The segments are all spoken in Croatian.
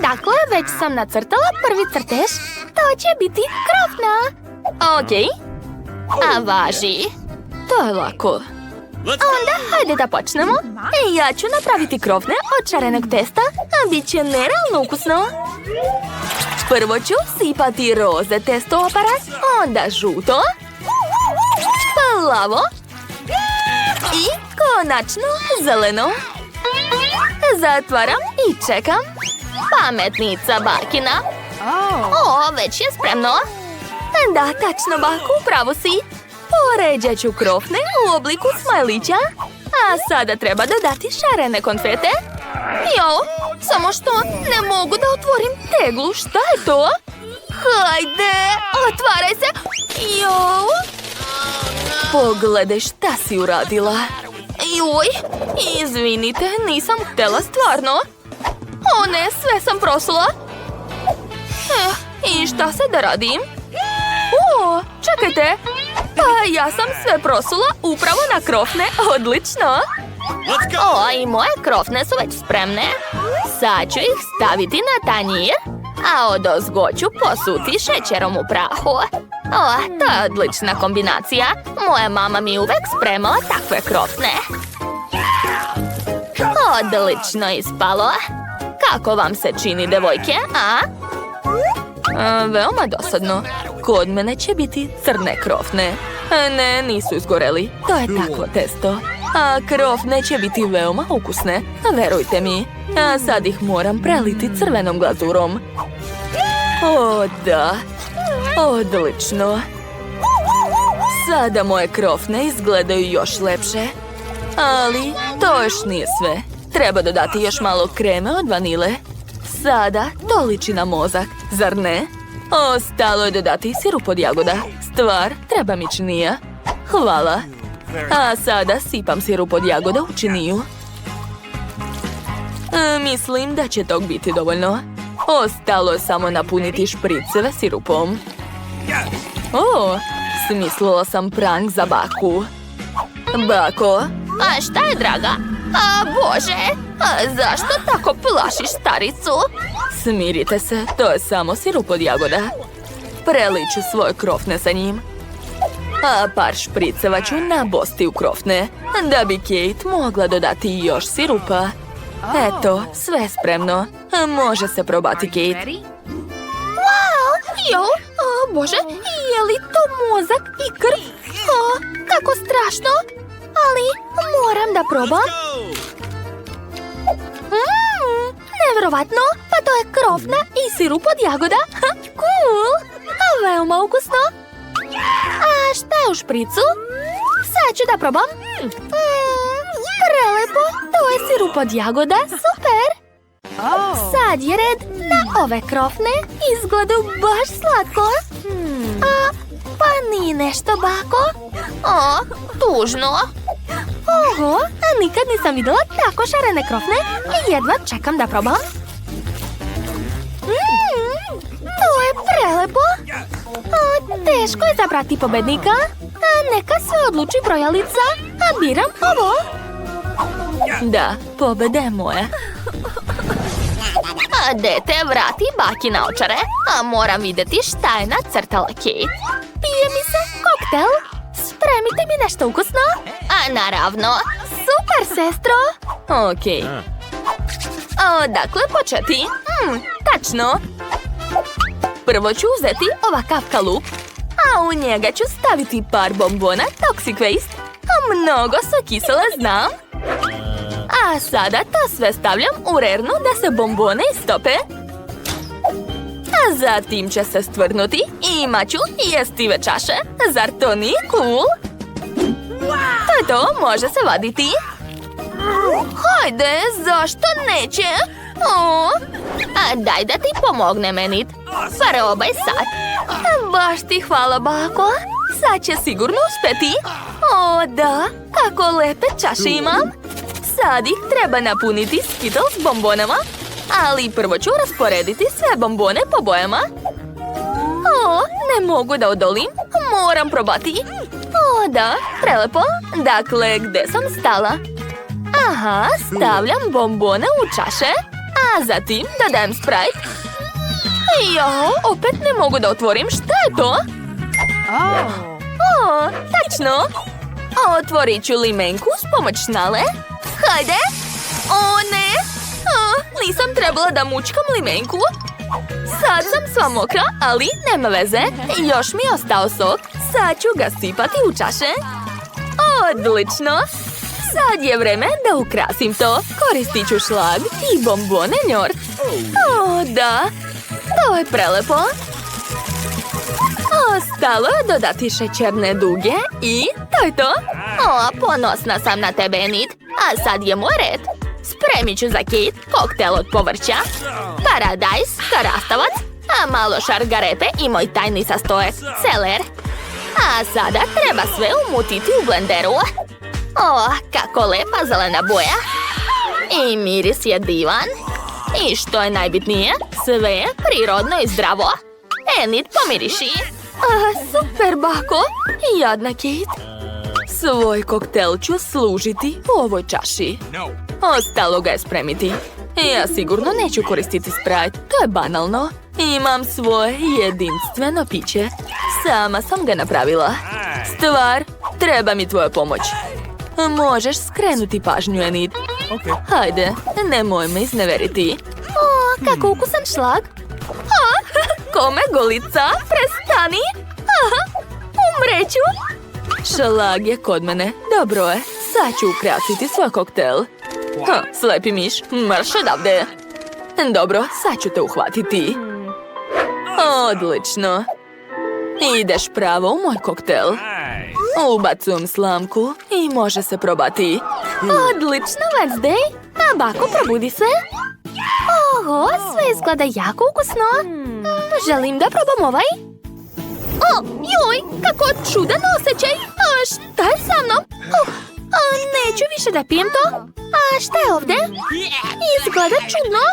Dakle, već sam nacrtala prvi crtež. To će biti krofna. Okej. A važi. To je lako. Onda, hajde da počnemo. Ja ću napraviti krofne od šarenog testa, a bit će nerealno ukusno. Prvo ću sipati roze testo u aparat, onda žuto, plavo i konačno zeleno. Zatvaram i čekam. Pametnica bakina. O, već je spremno. Da, tačno, bako, upravo si. Poređat ću krofne u obliku smajlića. A sada treba dodati šarene konfete. Jo, samo što ne mogu da otvorim teglu. Šta je to? Hajde, otvaraj se. Jo. Pogledaj šta si uradila. Joj, izvinite, nisam htjela stvarno. O ne, sve sam prosula. I šta se da radim? O, čekajte. Pa ja sam sve prosula upravo na krofne, odlično. O, i moje krofne su već spremne. Sad ću ih staviti na tanjir, a odozgo ću posuti šećerom u prahu. O, to je odlična kombinacija. Moja mama mi uvek spremala takve krofne. Odlično ispalo. Kako vam se čini, devojke, a? Veoma dosadno. Kod mene će biti crne krofne. Ne, nisu izgoreli. To je takvo testo. A krofne će biti veoma ukusne. Verujte mi. A sad ih moram preliti crvenom glazurom. O, da. Odlično. Sada moje krofne izgledaju još lepše. Ali to još nije sve. Treba dodati još malo kreme od vanile. Sada to liči na mozak, zar ne? Ostalo je dodati sirup od jagoda. Stvar treba mi činija. Hvala. A sada sipam sirup od jagoda u činiju. Mislim da će tog biti dovoljno. Ostalo je samo napuniti špriceve sirupom. O, smislila sam prank za baku. Bako. A šta je, draga? A, Bože, zašto tako plašiš staricu? Smirite se, to je samo sirup od jagoda. Preliću svoje krofne sa njim. A par špriceva ću nabosti u krofne, da bi Kate mogla dodati još sirupa. Eto, sve je spremno. Može se probati, Kate. Wow, jo, o, Bože, je li to mozak i krv? O, kako strašno. Ali moram da probam. Nevjerovatno, pa to je krofna i sirup od jagoda. Cool, veoma ukusno. A šta je u špricu? Sad ću da probam. Prelepo, to je sirup od jagoda, super. Sad je red na ove krofne, izgledaju baš slatko. Pa nije nešto, bako. O, tužno. Oho, a nikad nisam vidjela tako šarene krofne i jedva čekam da probam. To je prelepo. Teško je zabrati pobednika. Neka se odluči brojalica, a biram ovo. Da, pobeda je moja. A dete, vrati baki naočare, a moram vidjeti šta je nacrtala Kate. Pije mi se koktel. Spremite mi nešto ukusno. A naravno. Super, sestro. Okej. Odakle početi? Tačno. Prvo ću uzeti ovakav kalup, a u njega ću staviti par bombona Toxic Waste. Mnogo su kisele, znam. A sada to sve stavljam u rernu da se bombone istope. A zatim će se stvrnuti i imat ću jestive čaše. Zar to nije cool? To je to, može se vaditi. Hajde, zašto neće? A daj da ti pomogne, Menit. Probaj sad. Baš ti hvala, bako. Sad će sigurno uspjeti. O, da, kako lepe čaše imam. Sad ih treba napuniti Skittles bombonama. Ali prvo ću rasporediti sve bombone po bojama. O, ne mogu da odolim. Moram probati. O, da, prelepo. Dakle, gde sam stala? Aha, stavljam bombone u čaše. A zatim dodajem Sprite. Jo, opet ne mogu da otvorim. Šta je to? O, tačno. Otvorit ću limenku s pomoć šnale. Hajde. O, ne. Nisam trebala da mučkam limenku. Sad sam sva mokra, ali nema veze. Još mi je ostao sok. Sad ću ga sipati u čaše. Odlično. Sad je vreme da ukrasim to. Koristit ću šlag i bombone njort. O, da. To je prelepo. Ostalo je dodati šećerne duge i to je to. O, ponosna sam na tebe, Enid. A sad je moj red. Spremit ću za Kate koktel od povrća, paradajz, krastavac, a malo šargarepe i moj tajni sastojak, celer. A sada treba sve umutiti u blenderu. O, kako lepa zelena boja. I miris je divan. I što je najbitnije, sve je prirodno i zdravo. Enid, pomiriši. Super, bako. Jadna Kate. Svoj koktel ću služiti u ovoj čaši. Ostalo ga je spremiti. Ja sigurno neću koristiti Sprite. To je banalno. Imam svoje jedinstveno piće. Sama sam ga napravila. Stvar, treba mi tvoja pomoć. Možeš skrenuti pažnju, Enid. Hajde, nemoj me izneveriti. O, kako ukusan šlag. Kome golica? Prestani. Umreću. Šlag je kod mene. Dobro je. Sad ću ukrasiti svoj koktel. Slepi miš, marš odavde. Dobro, sad ću te uhvatiti. Odlično. Ideš pravo u moj koktel. Ubacujem slamku i može se probati. Odlično, Wednesday. A bako, probudi se. Oho, sve izgleda jako ukusno. Želim da probam ovaj. O, joj, kako čudan osjećaj. Šta je sa mnom? Neću više da pijem to. A šta je ovdje? Izgleda čudno.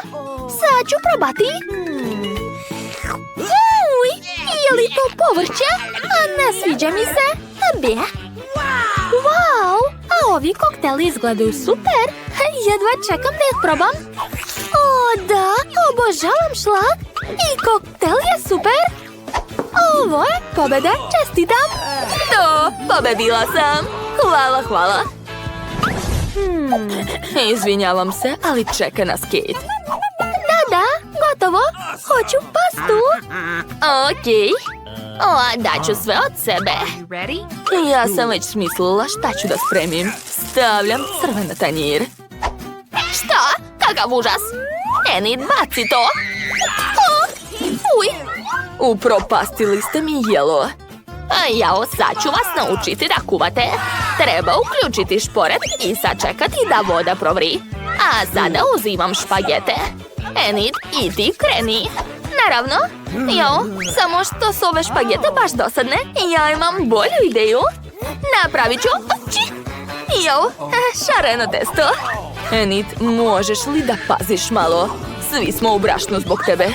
Sad ću probati. Uj, je li to povrće? Ne sviđa mi se. Bje. Wow, a ovi kokteli izgledaju super. Jedva čekam da ih probam. O, da, obožavam šlag. I koktel je super. Ovo je pobeda, čestitam. To, pobedila sam. Hvala, hvala. Izvinjavam se, ali čeka nas Kate. Da, gotovo. Hoću pastu. Okej. O, daću sve od sebe. Ja sam već smislila šta ću da spremim. Stavljam crve na tanjir. Šta? Kakav užas. Enid, baci to. Uj. Upropastili ste mi jelo. Jao, sad ću vas naučiti da kuvate. Treba uključiti šporet i sačekati da voda provri. A sada uzimam špagete. Enid, i ti kreni. Naravno. Jao, samo što su ove špagete baš dosadne. Ja imam bolju ideju. Napravit ću. Jao, šareno testo. Enid, možeš li da paziš malo? Svi smo u brašnu zbog tebe.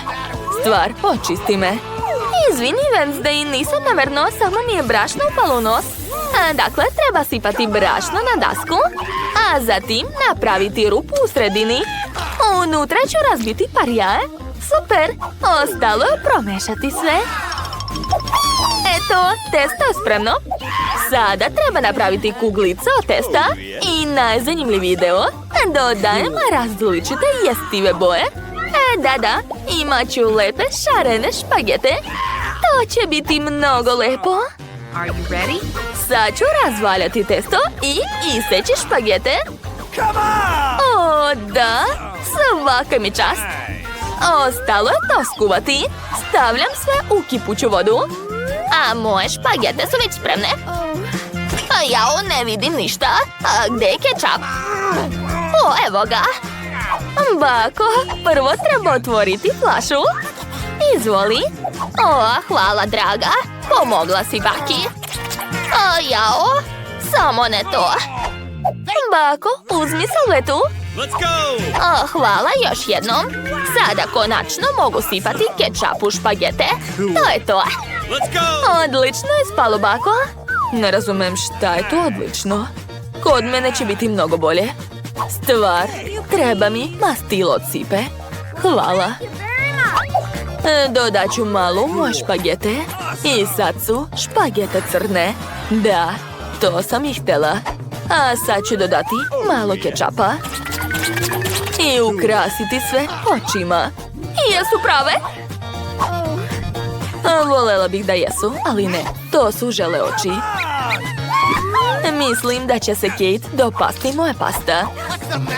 Stvar, očisti me. Izvini, Wednesday, nisam namerno, samo mi je brašno upalo u nos. Dakle, treba sipati brašno na dasku, a zatim napraviti rupu u sredini. Unutra ću razbiti par jaja. Super, ostalo je promešati sve. Eto, testo je spremno. Sada treba napraviti kuglice od testa i najzanimljiviji deo. Dodajem različite jestive boje. Da, imat ću lepe šarene špagete. To će biti mnogo lepo. Sad ću razvaljati testo i iseći špagete. O, da, svaka mi čast. Ostalo je to skuvati. Stavljam sve u kipuću vodu. A moje špagete su već spremne. Jao, ne vidim ništa. A gdje je kečap? O, evo ga. Bako, prvo treba otvoriti flašu. Izvoli. O, hvala, draga. Pomogla si baki. Jao, samo ne to. Bako, uzmi salvetu. Hvala još jednom. Sada konačno mogu sipati kečap u špagete. To je to. Odlično je spalo, bako. Ne razumem šta je to odlično. Kod mene će biti mnogo bolje. Stvar, treba mi mastilo od sipe. Hvala. Dodat ću malo moje špagete. I sad su špagete crne. Da, to sam ih htjela. A sad ću dodati malo kečapa. I ukrasiti sve očima. Jesu prave? Volela bih da jesu, ali ne. To su žele oči. Mislim da će se Kate dopasti moja pasta.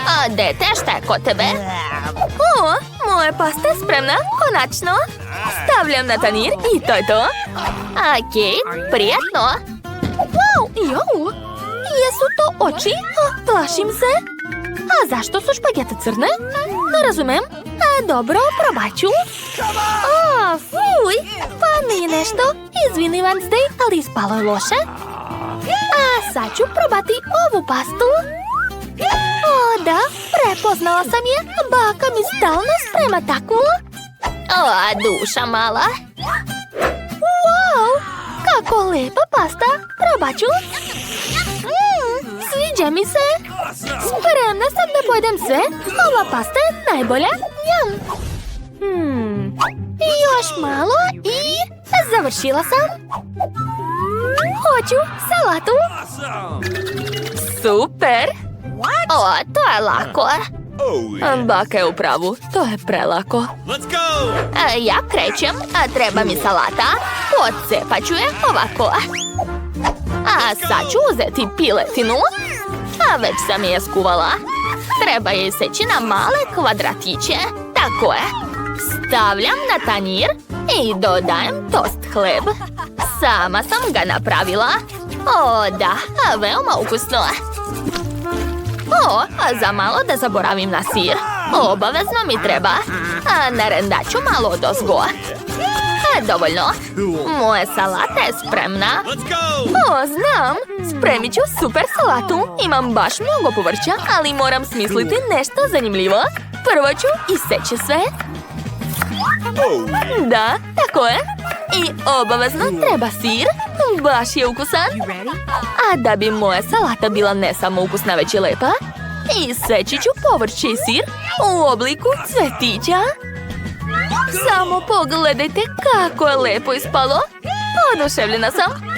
A dete, šta je kod tebe? O, moja pasta je spremna, konačno. Stavljam na tanjir i to je to. A Kate, prijetno. Wow, jau, jesu to oči? Plašim se. A zašto su špagete crne? Ne razumem. Dobro, probat ću. Fuj, pa nije nešto. Izvini, Wednesday, ali ispalo je loše. A sad ću probati ovu pastu. O, da, prepoznala sam je. Baka mi stalno sprema takvu. O, duša mala. Wow, kako lepa pasta. Probat ću. Sviđa mi se. Spremna sam da pojedem sve. Ova pasta je najbolja. Njam. Još malo i završila sam. Hoću salatu. Super. O, to je lako. Baka je u pravu. To je prelako. Ja krećem. Treba mi salata. Odcepat ću je ovako. A sad ću uzeti piletinu. A već sam je skuvala. Treba je seći na male kvadratiće. Tako je. Stavljam na tanjir i dodajem tost hleb. Sama sam ga napravila. O, da, veoma ukusno. O, a za malo da zaboravim na sir. Obavezno mi treba. A narendat ću malo odozgo. Dovoljno. Moja salata je spremna. O, znam. Spremit ću super salatu. Imam baš mnogo povrća, ali moram smisliti nešto zanimljivo. Prvo ću iseći sve. Da, tako je. I obavezno treba sir. Baš je ukusan. A da bi moja salata bila ne samo ukusna, već i lepa, iseći ću povrće i sir u obliku cvetića. Samo pogledajte kako je lepo ispalo. Oduševljena sam.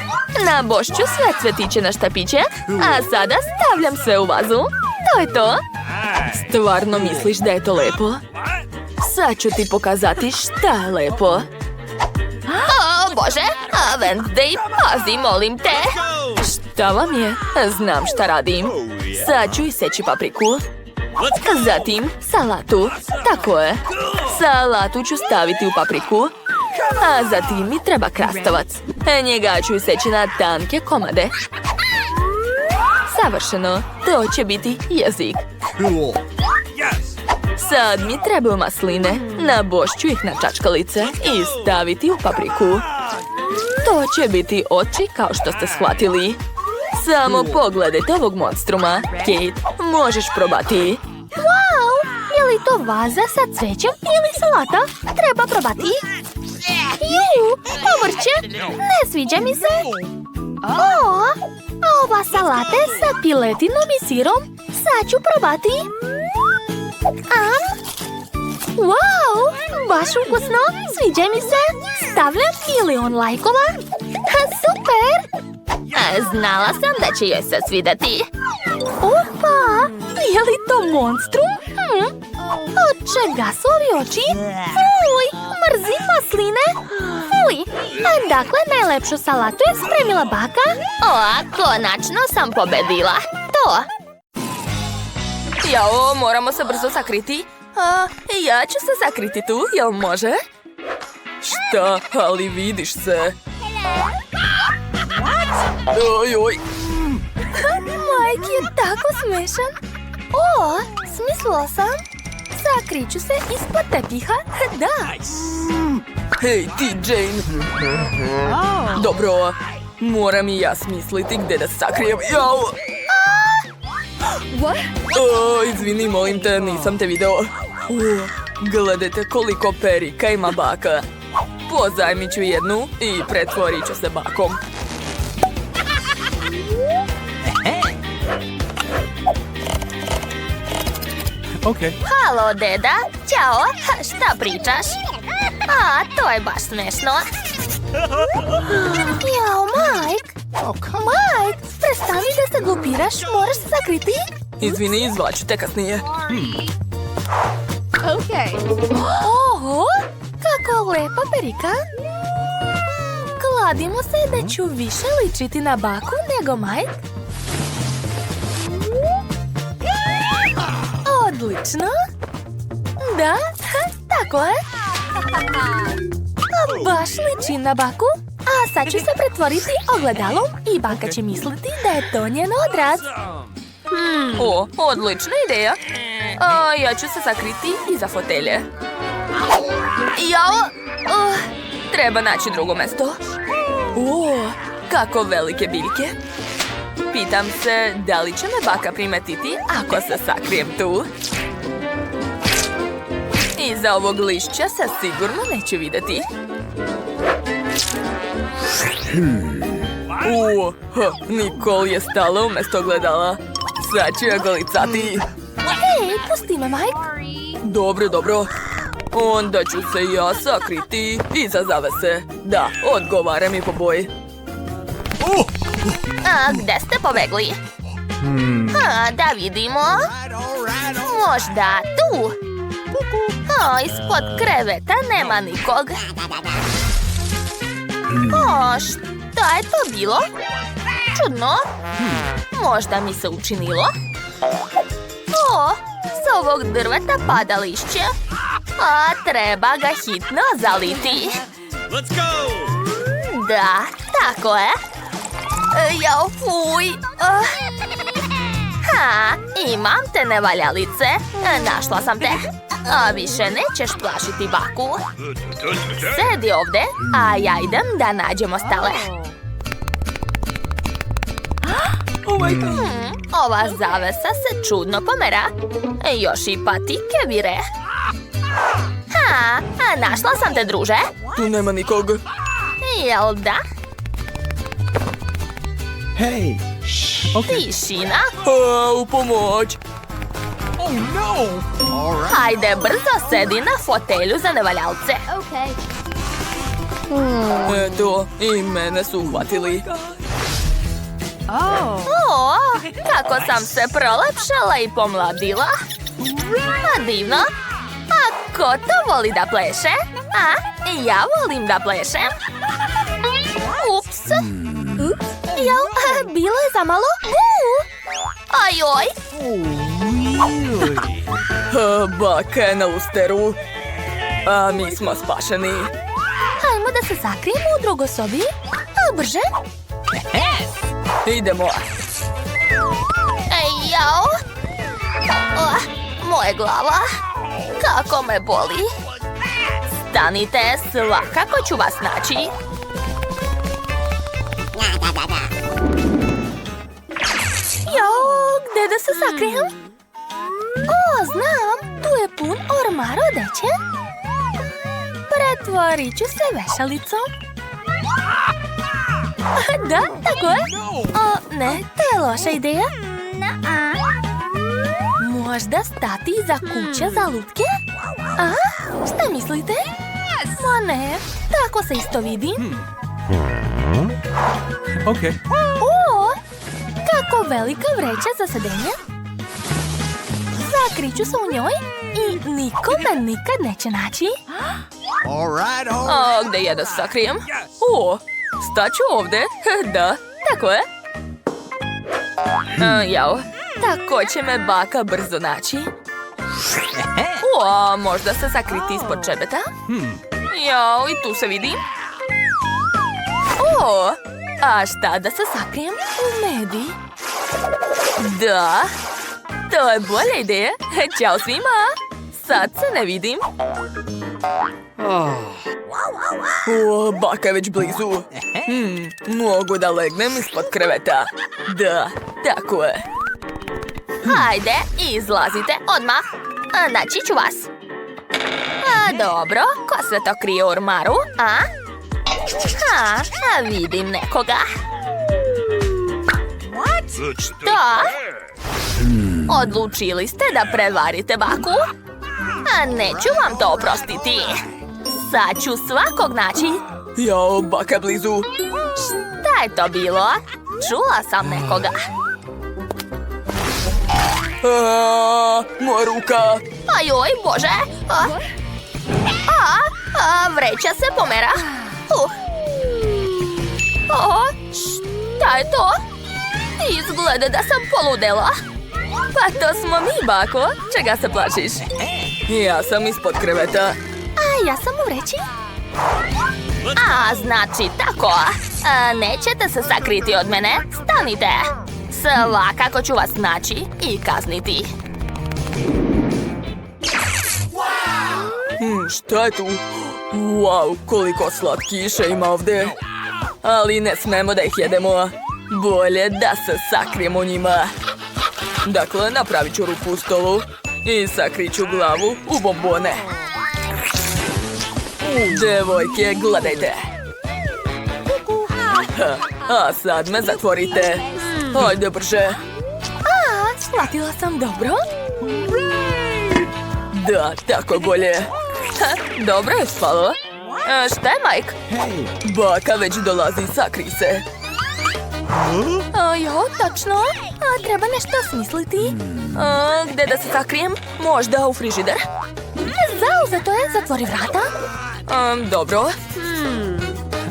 Nabošću sve cvetiće na štapiće, a sada stavljam sve u vazu. To je to. Stvarno misliš da je to lepo? Sad ću ti pokazati šta je lepo. O, Bože! Wednesday, pazi, molim te! Šta vam je? Znam šta radim. Sad ću iseći papriku. Zatim salatu. Tako je. Salatu ću staviti u papriku. A zatim mi treba krastavac. Njega ću iseći na tanke komade. Savršeno. To će biti jezik. Sad mi trebaju masline. Nabošću ih na čačkalice i staviti u papriku. To će biti oči, kao što ste shvatili. Samo pogledajte ovog monstruma. Kate, možeš probati. Wow! Je li to vaza sa cvećem ili salata? Treba probati. Povrće! Ne sviđa mi se. O, ova salata je sa piletinom i sirom. Sad ću probati. Wow! Baš ukusno! Sviđa mi se! Stavljam 1.000.000 lajkova! Super! Znala sam da će joj se svidati. Opa! Je li to monstrum? Od čega su ovi oči? Fuj! Mrzim masline! Fuj! Dakle, najlepšu salatu je spremila baka. Konačno sam pobedila. To! Jao, moramo se brzo sakriti. Ja ću se sakriti tu, jel može? Šta? Ali vidiš se. Ojoj. Mike je tako smešan. O, smislila sam. Sakrit ću se ispod tepiha. Da. Hej, ti, Jane. Dobro, moram i ja smisliti gdje da sakrijem. Jao. Izvini, molim te, nisam te video. Gledajte koliko perika ima baka. Pozajmit ću jednu i pretvorit ću se bakom. Okay. Halo, deda. Ćao. Šta pričaš? A, to je baš smešno. Jao, Mike. Mike, prestani da se glupiraš. Moraš se sakriti. Izvini, izvlaču te kasnije. Oho, kako lepa perika. Kladimo se da ću više ličiti na baku nego Mike. Odlično. Da, tako je. Baš liči na baku. A sad ću se pretvoriti ogledalom i baka će misliti da je to njen odraz. O, odlična ideja. Ja ću se sakriti iza fotelje. Jao, treba naći drugo mesto. Kako velike biljke. Pitam se da li će me baka primetiti ako se sakrijem tu. Iza ovog lišća se sigurno neću vidjeti. Nikol je stala umjesto ogledala. Sad ću ja golicati. Hej, pusti me, Mike. Dobro. Onda ću se ja sakriti iza zavese. Da, odgovara mi po boji. A gde ste pobegli? Da vidimo. Možda tu. Ispod kreveta nema nikog. Šta je to bilo? Čudno. Možda mi se učinilo. S ovog drveta pada lišće. A treba ga hitno zaliti. Da, tako je. Jao, fuj. Imam te nevaljalice. Našla sam te. A više nećeš plašiti baku. Sedi ovde, a ja idem da nađemo stale. Ova zavesa se čudno pomera. Još i patike vire. Našla sam te, druže. Tu nema nikog. Jel da? Hey. Tišina. U pomoć. Oh no! Hajde, brzo sedi na fotelju za nevaljalce. Eto, i mene su uhvatili. Kako sam se prolepšala i pomladila. Divno. A ko to voli da pleše? Ja volim da plešem. Ups. Jao, bilo je zamalo. Ajoj. Baka je na usteru. A mi smo spašeni. Hajmo da se sakrijemo u drugoj sobi. Brže. Idemo. Jao. Moja glava. Kako me boli. Stanite, svakako ću vas naći. Jao, gde da se sakrijem? Znam, tu je pun ormar odeće. Pretvorit ću se vešalicom. Da, tako je. Ne, to je loša ideja. Možda stati iza kuće za lutke? Šta mislite? Ma ne, tako se isto vidim. Okay. Kako velika vreća za sedenje. Zakriću se u njoj i niko me nikad neće naći. Gde je da se sakrijem? Staću ovde. Da, tako je. Jao, tako će me baka brzo naći. Možda se sakriti ispod čebeta? Jao, i tu se vidim. A šta da se sakrijem u medi? Da, to je bolja ideja. Ćao svima. Sad se ne vidim. Baka je već blizu. Mogu da legnem ispod kreveta. Da, tako je. Hajde, izlazite odmah. Naći ću vas. Dobro, ko se to krije u ormaru? Vidim nekoga. Šta? Odlučili ste da prevarite baku? A neću vam to oprostiti. Sad ću svakog naći. Jao, baka blizu. Šta je to bilo? Čula sam nekoga. Moja ruka. Ajoj, Bože. Vreća se pomera. Šta je to? Izgleda da sam poludela. Pa to smo mi, bako. Čega se plašiš? Ja sam ispod kreveta. A ja sam u vreći. Znači tako. Nećete se sakriti od mene. Stanite. Svakako ću vas naći i kazniti. Šta je tu? Wow, koliko slatkiša ima ovdje. Ali ne smemo da ih jedemo. Bolje da se sakrijemo njima. Dakle, napravit ću rupu u stolu i sakrit ću glavu u bombone. Devojke, gledajte. A sad me zatvorite. Hajde brže. Shvatila sam dobro. Da, tako bolje. Dobro je spalo. Šta je, Mike? Baka već dolazi, sakri se. Jo, točno. Treba nešto smisliti. Gde da se sakrijem? Možda u frižider? Zauzeto je, zatvori vrata. Dobro.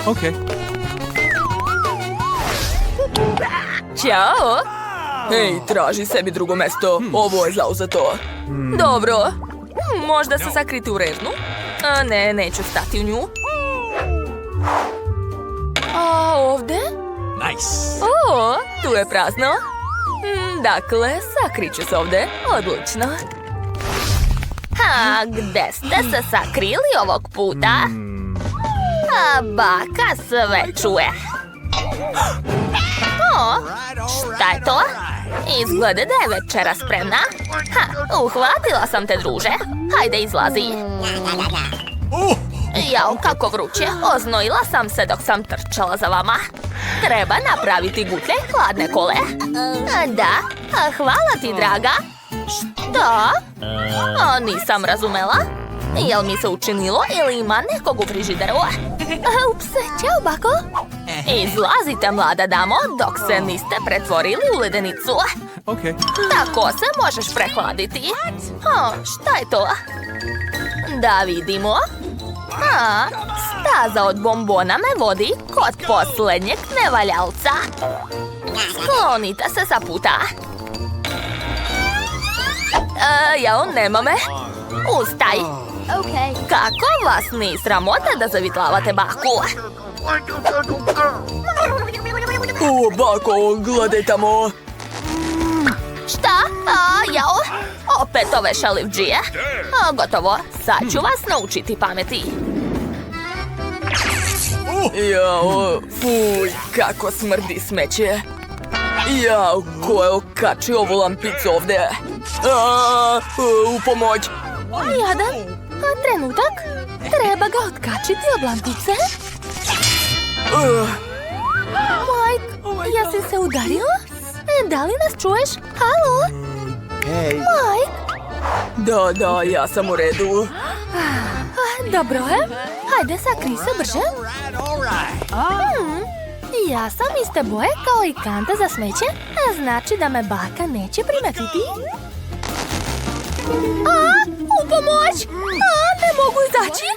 Okay. Ćao. Hej, traži sebi drugo mesto. Ovo je zauzeto. Dobro. Možda se sakriti u reznu? Ne, neću stati u nju. A ovdje? Nice. Tu je prazno. Dakle, sakriću se ovdje. Odlično. Gde ste se sakrili ovog puta? Baka sve čuje. Šta je to? Izgleda da je večera spremna. Uhvatila sam te, druže. Hajde, izlazi. Jao, kako vruće. Oznojila sam se dok sam trčala za vama. Treba napraviti gutlje hladne kole. Da, hvala ti, draga. Šta? Nisam razumela. Jel mi se učinilo ili ima nekog u frižideru? Ups, ćao, bako. Izlazite, mlada damo, dok se niste pretvorili u ledenicu. Okay. Tako se možeš prehladiti. Šta je to? Da vidimo. Staza od bombona me vodi kod posljednjeg nevaljalca. Sklonite se sa puta. Jao, nema me. Ustaj. Kako vas ni sramota da zavitlavate baku? Bako, gledaj tamo. Šta? Jao? Opet ove šalivdžije? Gotovo. Sad ću vas naučiti pameti. Jao, fuj, kako smrdi smeće. Jao, ko je okačio ovu lampicu ovdje? U pomoć. Jadan, trenutak. Treba ga otkačiti od lampice. Mike, jesi se udario? Da li nas čuješ? Halo? Mike? Da, ja sam u redu. Dobro je. Hajde, sakri se brže. Ja sam iste boje kao i kanta za smeće. Znači da me baka neće primetiti. U pomoć! Ne mogu izaći.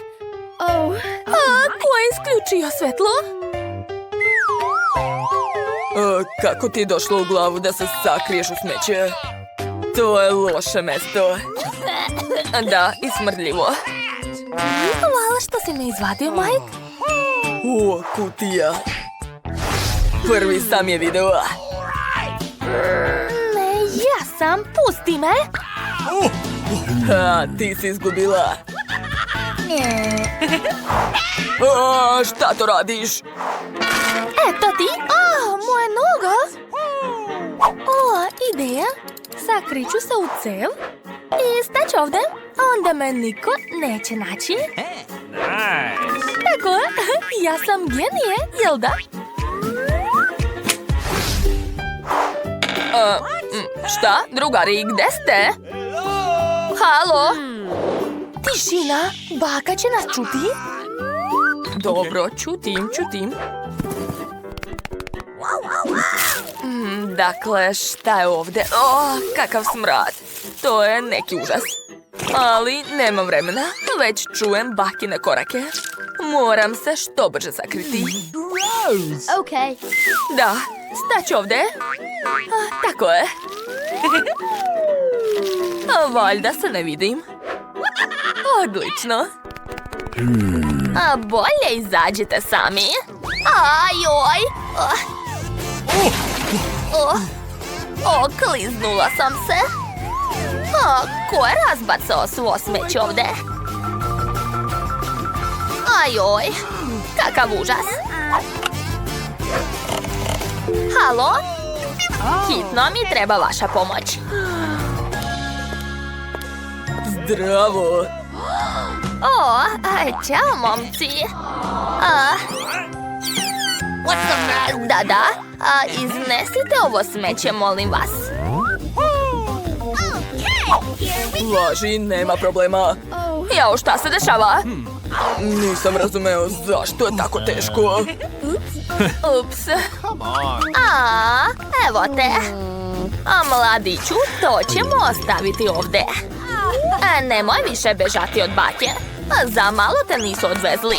Ko je isključio svetlo? Kako ti je došlo u glavu da se sakriješ u smeće? To je loše mesto. Da, i smrdljivo. Hvala što si me izvadio, Mike. Kutija. Prvi sam je video. Ne, ja sam. Pusti me. Ti si izgubila. Šta to radiš? Eto ti. Moja noga. Ideja. Sakriću se u cev i stać ovdje. Onda me niko neće naći. Tako, ja sam genije, jel da? Šta? Drugari, gde ste? Halo? Tišina, baka će nas čuti. Dobro, čutim. Dakle, šta je ovdje? Kakav smrad. To je neki užas. Ali nemam vremena, već čujem bakine korake. Moram se što brže sakriti. Okay. Da, stać ovdje. Tako je. Valjda se ne vidim. Odlično. Bolje izađite sami. Ajoj. Okliznula sam se. Ko je razbacao svo smeće ovdje? Ajoj, kakav užas. Halo? Hitno mi treba vaša pomoć. Zdravo. Ćao, momci. Da, iznesite ovo smeće, molim vas. Važi, nema problema. Jao, šta se dešava? Nisam razumeo zašto je tako teško. Ups. Evo te. Mladiću, to ćemo ostaviti ovdje. Nemoj više bežati od bake. Za malo te nisu odvezli.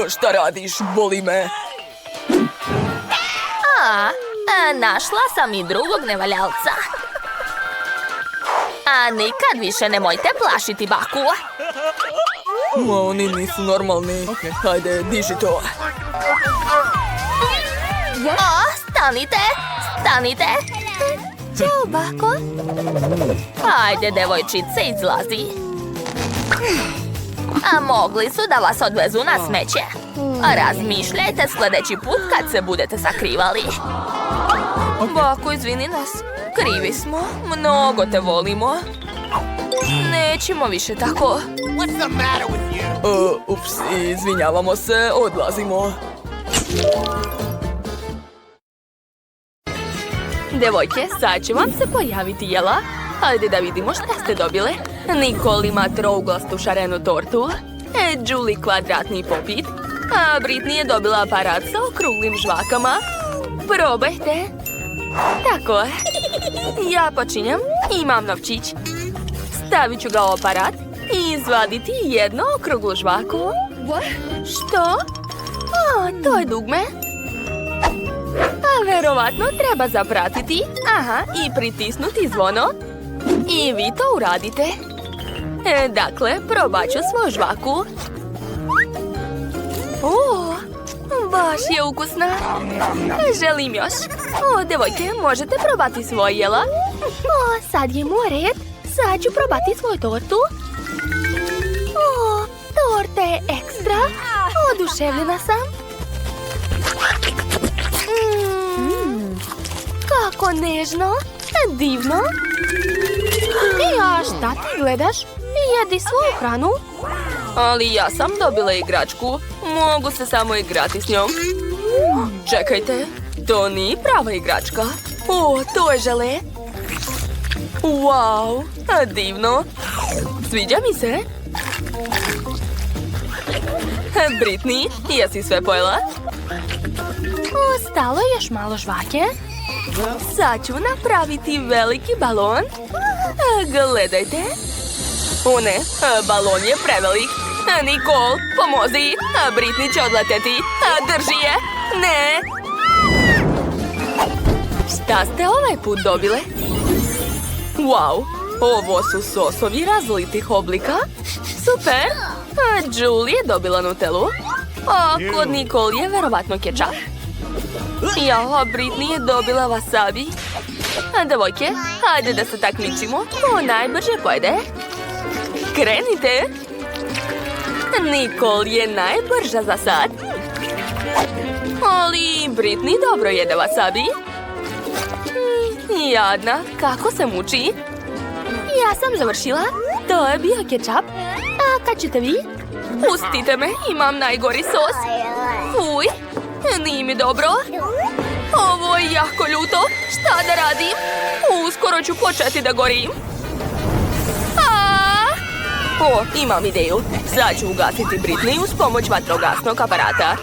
Šta radiš? Boli me. Našla sam i drugog nevaljalca. Nikad više nemojte plašiti baku. Oni nisu normalni. Hajde, diži to. Stanite. Ćao, bako. Ajde, devojčice, izlazi. Mogli su da vas odvezu na smeće. Razmišljajte sljedeći put kad se budete sakrivali. Bako, izvini nas. Krivi smo. Mnogo te volimo. Nećemo više tako. Ups, izvinjavamo se, odlazimo. Devojke, sad će vam se pojaviti jela. Hajde da vidimo šta ste dobile. Nicole ima trouglastu šarenu tortu. Julie kvadratni popit. A Britney je dobila aparat sa okruglim žvakama. Probajte. Tako je. Ja počinjem. Imam novčić. Stavit ću ga u aparat i izvaditi jednu okruglu žvaku. Što? To je dugme. Verovatno treba zapratiti. I pritisnuti zvono. I vi to uradite. Dakle, probat ću svoju žvaku. Baš je ukusna. Želim još. Devojke, možete probati svoje jela? Sad je moj red. Sad ću probati svoju tortu. Torta je ekstra. Oduševljena sam. Kako nežno. Divno. A šta ti gledaš? Jedi svoju hranu. Ali ja sam dobila igračku. Mogu se samo igrati s njom. Čekajte, to nije prava igračka. To je žele. Wow, divno. Sviđa mi se. Britney, jesi sve pojela? Ostalo je još malo žvake. Sad ću napraviti veliki balon. Gledajte. Ne, balon je prevelik. Nicole, pomozi. Britney će odleteti. Drži je. Ne. Šta ste ovaj put dobile? Wow, ovo su sosovi različitih oblika. Super. Julie je dobila Nutellu. Kod Nicole je verovatno kečap. Britney je dobila wasabi. Devojke, hajde da se takmičimo. Ko najbrže pojede? Krenite. Nicole je najbrža za sad. Ali Britney dobro jede wasabi. Jadna, kako se muči? Ja sam završila. To je bio kečap. A kad ćete vi? Pustite me, imam najgori sos. Fuj, nije mi dobro. Ovo je jako ljuto. Šta da radim? Uskoro ću početi da gorim. O, imam ideju. Sad ću ugasiti Britney uz pomoć vatrogasnog aparata.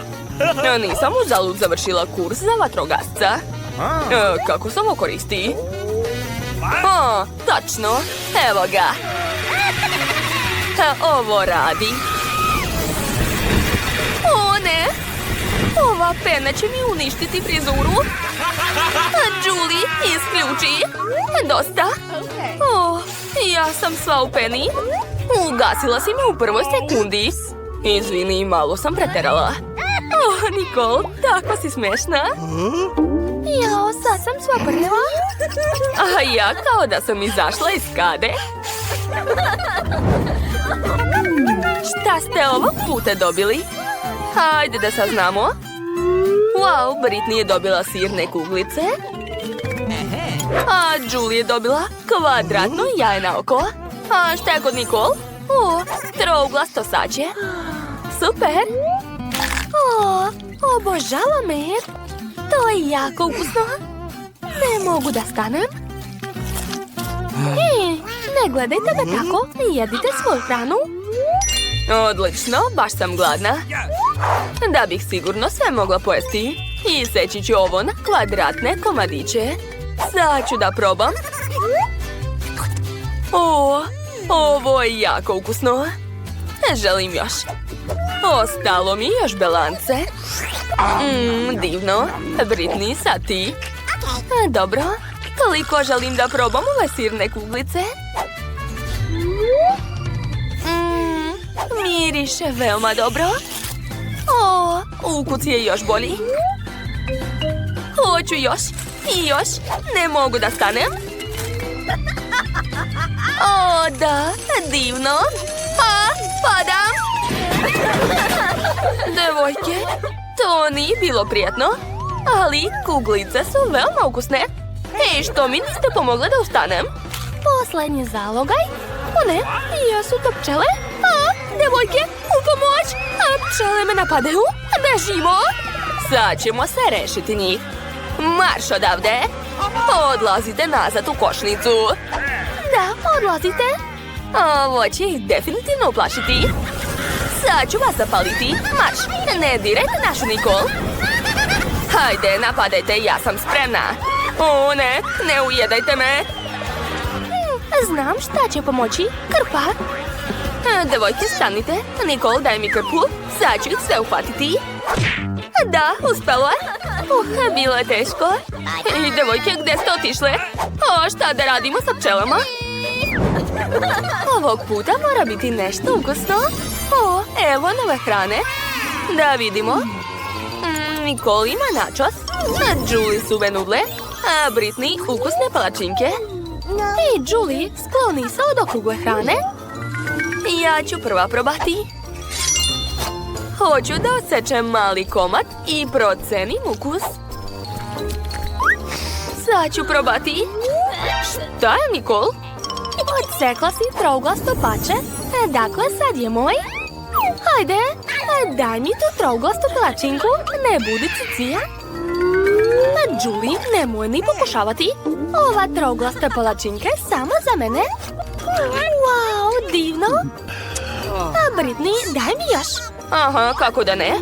Nisam uzalud završila kurs za vatrogasca. Kako se ovo koristi? Tačno. Evo ga. Ovo radi. O, ne. Ova pena će mi uništiti frizuru. Julie, isključi. Dosta. Ja sam sva u peni. Ugasila si mi u prvoj sekundi. Izvini, malo sam preterala. Nicole, tako si smešna. Jao, sad sam sva prljava. A ja kao da sam izašla iz kade. Šta ste ovog puta dobili? Hajde da saznamo. Wow, Britney je dobila sirne kuglice. A Julie je dobila kvadratno jaje na oko. A šta je kod Nicole? Trouglasto sače. Super. Obožavam med. To je jako ukusno. Ne mogu da stanem. Ne gledajte me tako. Jedite svoju hranu. Odlično, baš sam gladna. Da bih sigurno sve mogla pojesti. I seći ću ovo na kvadratne komadiće. Sad ću da probam. Ovo je jako ukusno. Želim još. Ostalo mi još belance. Divno. Britney, sad ti. Dobro. Toliko želim da probam ove sirne kuglice. Miriše veoma dobro. Ukus je još bolji. Hoću još. I još. Ne mogu da stanem. Da. Divno. Padam. Devojke, to nije bilo prijatno. Ali kuglice su veoma ukusne. Što mi niste pomogle da ustanem? Poslednji zalogaj? Ne, jesu to pčele? Devojke, u pomoć! Pčele me napadaju. Bežimo! Sad ćemo se rešiti njih. Marš odavde! Odlazite nazad u košnicu. Da, odlazite. Ovo će ih definitivno uplašiti. Sad ću vas zapaliti. Marš, ne dirajte našu Nicole. Hajde, napadajte, ja sam spremna. Ne, ne ujedajte me. Znam šta će pomoći. Krpa. Devojke, stanite. Nicole, daj mi krpu. Sad ću ih sve uhvatiti. Da, uspelo je. Bilo je teško. I devojke, gde ste otišle? Šta da radimo sa pčelama? Ovog puta mora biti nešto ukusno. Evo nove hrane. Da vidimo. Nicole ima načos. Julie suve nudle. A Britney ukusne palačinke. Julie, skloni se od okrugle hrane. Ja ću prva probati. Hoću da osečem mali komad i procenim ukus. Sad ću probati. Šta je, Nicole? Odsekla si trouglasto pače. Dakle, sad je moj. Hajde, daj mi tu trouglastu palačinku. Ne budi cicija. Julie, nemoj ni pokušavati. Ova trouglasta palačinka je samo za mene. Wow, divno. Britney, daj mi još. Aha, kako da ne?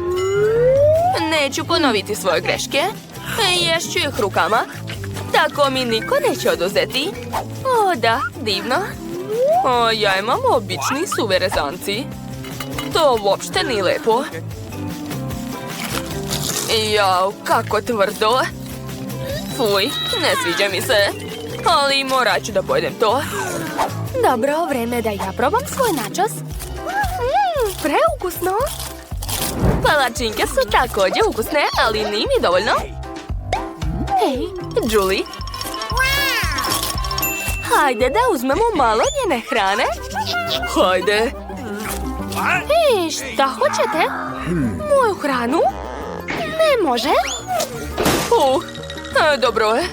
Neću ponoviti svoje greške. Ješću ih rukama. Tako mi niko neće oduzeti. Da, divno. Ja imam obični suve rezanci. To uopšte nije lepo. Jao, kako tvrdo. Fuj, ne sviđa mi se. Ali morat ću da pojedem to. Dobro, vreme da ja probam svoj načos. Preukusno. Palačinke su također ukusne, ali nije mi dovoljno. Hej, Julie. Hajde da uzmemo malo njene hrane. Hajde. Šta hoćete? Moju hranu? Ne može. Dobro je.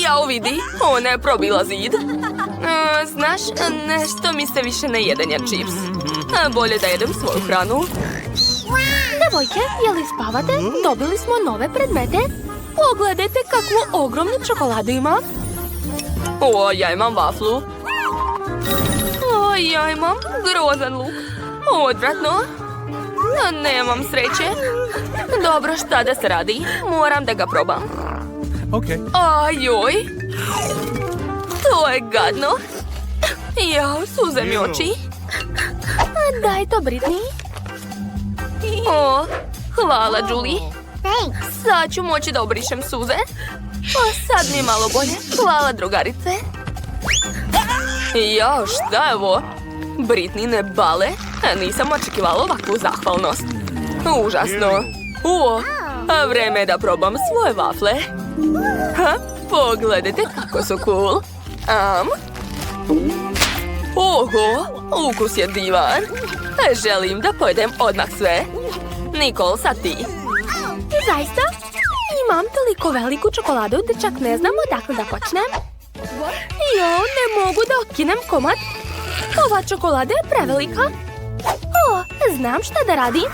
Jao, vidi, ona je probila zid. Znaš, nešto mi se više ne jede njen čips. Bolje da jedem svoju hranu. Devojke, je li spavate? Dobili smo nove predmete. Pogledajte kakvu ogromnu čokoladu imam. O, ja imam vaflu. O, ja imam grozan luk. Odvratno. Nemam sreće. Dobro, šta da se radi? Moram da ga probam. Okay. Ajoj. To je gadno. Jao, suze mi oči. Daj to, Britney. O, hvala, Julie. Thanks. Sad ću moći da obrišem suze. Sad mi je malo bolje. Hvala, drugarice. Jao, šta je ovo? Britney, ne bale. Nisam očekivala ovakvu zahvalnost. Užasno. Vreme je da probam svoje vafle. Pogledajte kako su cool. Oho, ukus je divan. Želim da pojedem odmah sve. Nicole, sad ti. Zaista? Imam toliko veliku čokoladu da čak ne znam odakle da počnem. Jo, ne mogu da okinem komad. Ova čokolada je prevelika. Znam šta da radim.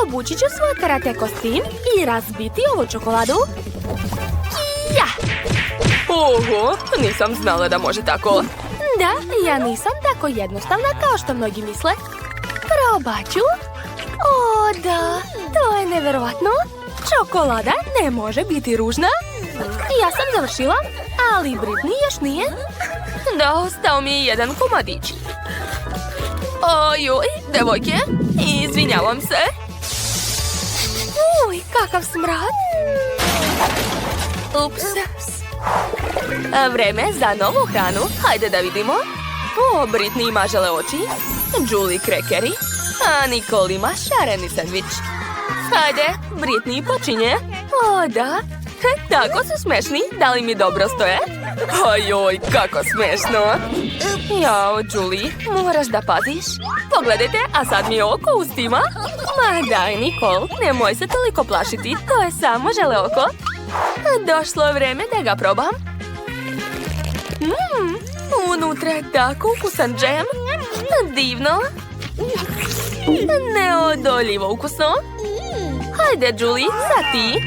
Obući ću svoj karate kostim i razbiti ovu čokoladu. Ja! Oho, nisam znala da može tako. Da, ja nisam tako jednostavna kao što mnogi misle. Probat ću. O, da, to je neverovatno. Čokolada ne može biti ružna. Ja sam završila, ali Britney još nije. Da, ostao mi je jedan komadić. Ojoj, devojke, izvinjavam se. Uj, kakav smrad. Ups. Vreme za novu hranu. Hajde da vidimo. O, Britney ima žele oči. Julie krekeri. A Nicole ima šareni sandvič. Hajde, Britney počinje. O, da. Tako su smešni. Da li mi dobro stoje? Ajoj, kako smešno. Jao, Julie, moraš da paziš. Pogledajte, a sad mi je oko ustima. Ma daj, Nicole, nemoj se toliko plašiti. To je samo žele oko. Došlo je vreme da ga probam. Unutra je tako ukusan džem. Divno. Neodoljivo ukusno. Hajde, Julie, sad ti.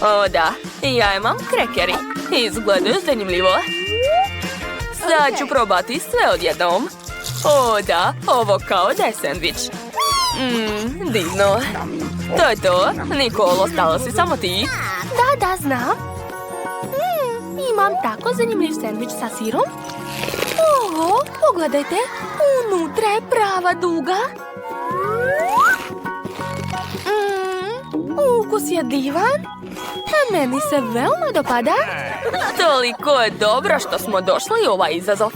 O da, ja imam krekeri. Izgledaju zanimljivo. Sad ću probati sve odjednom. O da, ovo kao da je sandvič. Divno. To je to. Nicole, ostala si samo ti. Da, znam. Imam tako zanimljiv sandvič sa sirom. Oho, pogledajte. Unutra je prava duga. Ukus je divan. Meni se veoma dopada. Toliko je dobro što smo došli u ovaj izazov.